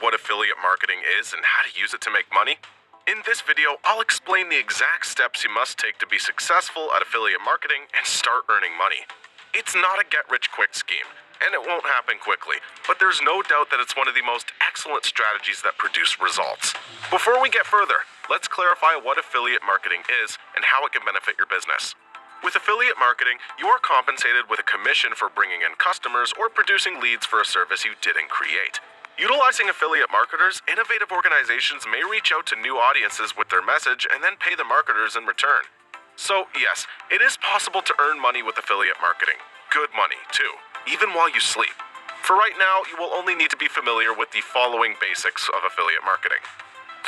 What affiliate marketing is and how to use it to make money? In this video, I'll explain the exact steps you must take to be successful at affiliate marketing and start earning money. It's not a get-rich-quick scheme, and it won't happen quickly, but there's no doubt that it's one of the most excellent strategies that produce results. Before we get further, let's clarify what affiliate marketing is and how it can benefit your business. With affiliate marketing, you are compensated with a commission for bringing in customers or producing leads for a service you didn't create. Utilizing affiliate marketers, innovative organizations may reach out to new audiences with their message and then pay the marketers in return. So yes, it is possible to earn money with affiliate marketing. Good money, too, even while you sleep. For right now, you will only need to be familiar with the following basics of affiliate marketing.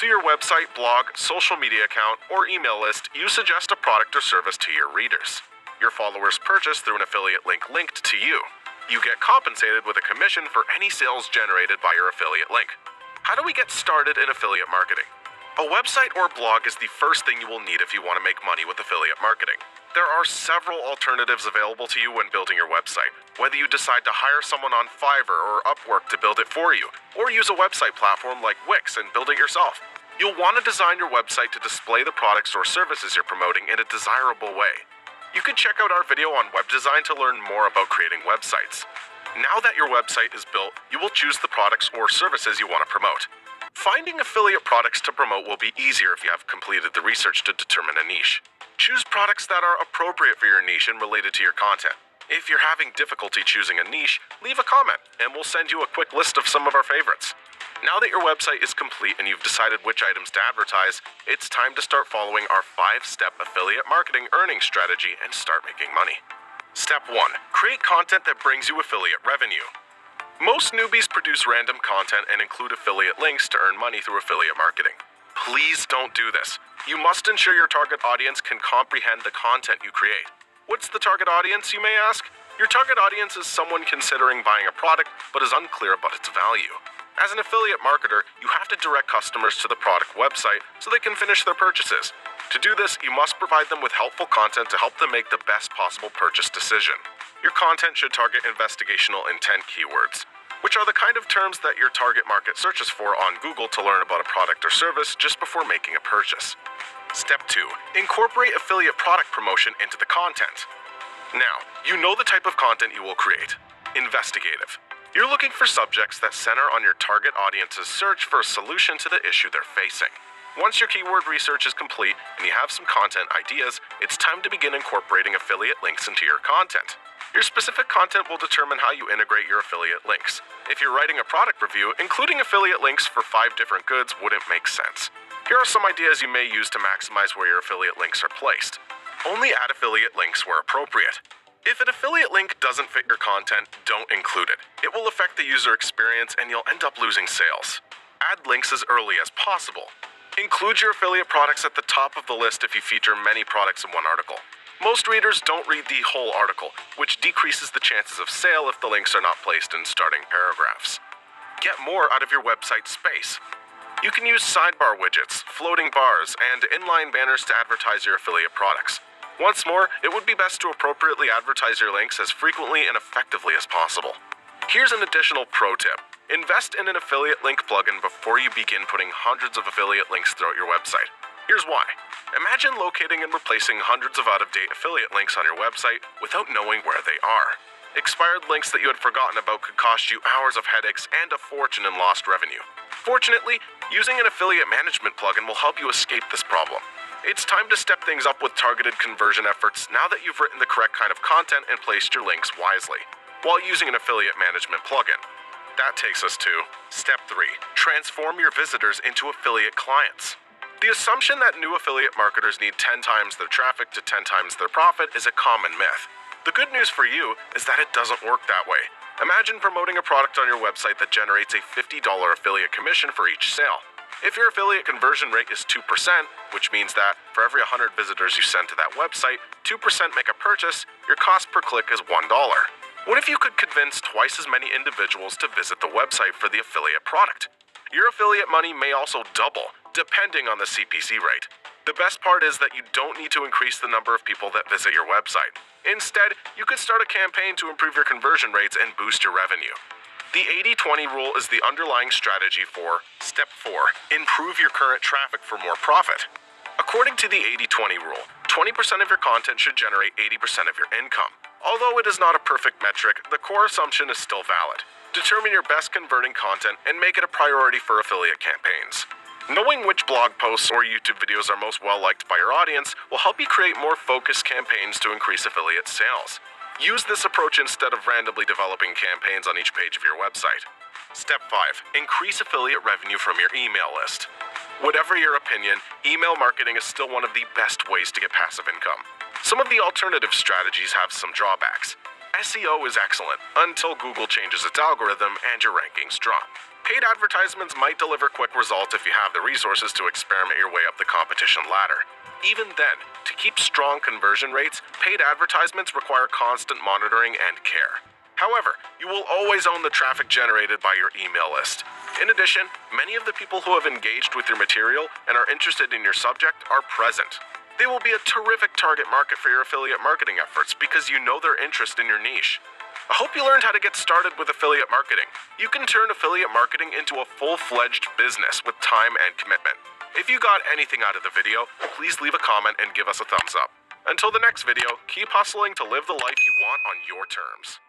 To your website, blog, social media account, or email list, you suggest a product or service to your readers. Your followers purchase through an affiliate link linked to you. You get compensated with a commission for any sales generated by your affiliate link. How do we get started in affiliate marketing? A website or blog is the first thing you will need if you want to make money with affiliate marketing. There are several alternatives available to you when building your website, whether you decide to hire someone on Fiverr or Upwork to build it for you, or use a website platform like Wix and build it yourself. You'll want to design your website to display the products or services you're promoting in a desirable way. You can check out our video on web design to learn more about creating websites. Now that your website is built, you will choose the products or services you want to promote. Finding affiliate products to promote will be easier if you have completed the research to determine a niche. Choose products that are appropriate for your niche and related to your content. If you're having difficulty choosing a niche, leave a comment and we'll send you a quick list of some of our favorites. Now that your website is complete and you've decided which items to advertise, it's time to start following our 5-step affiliate marketing earning strategy and start making money. Step 1. Create content that brings you affiliate revenue. Most newbies produce random content and include affiliate links to earn money through affiliate marketing. Please don't do this. You must ensure your target audience can comprehend the content you create. What's the target audience, you may ask? Your target audience is someone considering buying a product but is unclear about its value. As an affiliate marketer, you have to direct customers to the product website so they can finish their purchases. To do this, you must provide them with helpful content to help them make the best possible purchase decision. Your content should target investigational intent keywords, which are the kind of terms that your target market searches for on Google to learn about a product or service just before making a purchase. Step 2. Incorporate affiliate product promotion into the content. Now, you know the type of content you will create. Investigative. You're looking for subjects that center on your target audience's search for a solution to the issue they're facing. Once your keyword research is complete and you have some content ideas, it's time to begin incorporating affiliate links into your content. Your specific content will determine how you integrate your affiliate links. If you're writing a product review, including affiliate links for 5 different goods wouldn't make sense. Here are some ideas you may use to maximize where your affiliate links are placed. Only add affiliate links where appropriate. If an affiliate link doesn't fit your content, don't include it. It will affect the user experience and you'll end up losing sales. Add links as early as possible. Include your affiliate products at the top of the list if you feature many products in one article. Most readers don't read the whole article, which decreases the chances of sale if the links are not placed in starting paragraphs. Get more out of your website space. You can use sidebar widgets, floating bars, and inline banners to advertise your affiliate products. Once more, it would be best to appropriately advertise your links as frequently and effectively as possible. Here's an additional pro tip. Invest in an affiliate link plugin before you begin putting hundreds of affiliate links throughout your website. Here's why. Imagine locating and replacing hundreds of out-of-date affiliate links on your website without knowing where they are. Expired links that you had forgotten about could cost you hours of headaches and a fortune in lost revenue. Fortunately, using an affiliate management plugin will help you escape this problem. It's time to step things up with targeted conversion efforts now that you've written the correct kind of content and placed your links wisely, while using an affiliate management plugin. That takes us to Step 3. Transform your visitors into affiliate clients. The assumption that new affiliate marketers need 10 times their traffic to 10 times their profit is a common myth. The good news for you is that it doesn't work that way. Imagine promoting a product on your website that generates a $50 affiliate commission for each sale. If your affiliate conversion rate is 2%, which means that for every 100 visitors you send to that website, 2% make a purchase, your cost per click is $1. What if you could convince twice as many individuals to visit the website for the affiliate product? Your affiliate money may also double, depending on the CPC rate. The best part is that you don't need to increase the number of people that visit your website. Instead, you could start a campaign to improve your conversion rates and boost your revenue. The 80-20 rule is the underlying strategy for Step 4. Improve your current traffic for more profit. According to the 80-20 rule, 20% of your content should generate 80% of your income. Although it is not a perfect metric, the core assumption is still valid. Determine your best converting content and make it a priority for affiliate campaigns. Knowing which blog posts or YouTube videos are most well-liked by your audience will help you create more focused campaigns to increase affiliate sales. Use this approach instead of randomly developing campaigns on each page of your website. Step 5. Increase affiliate revenue from your email list. Whatever your opinion, email marketing is still one of the best ways to get passive income. Some of the alternative strategies have some drawbacks. SEO is excellent until Google changes its algorithm and your rankings drop. Paid advertisements might deliver quick results if you have the resources to experiment your way up the competition ladder. Even then, to keep strong conversion rates, paid advertisements require constant monitoring and care. However, you will always own the traffic generated by your email list. In addition, many of the people who have engaged with your material and are interested in your subject are present. They will be a terrific target market for your affiliate marketing efforts because you know their interest in your niche. I hope you learned how to get started with affiliate marketing. You can turn affiliate marketing into a full-fledged business with time and commitment. If you got anything out of the video, please leave a comment and give us a thumbs up. Until the next video, keep hustling to live the life you want on your terms.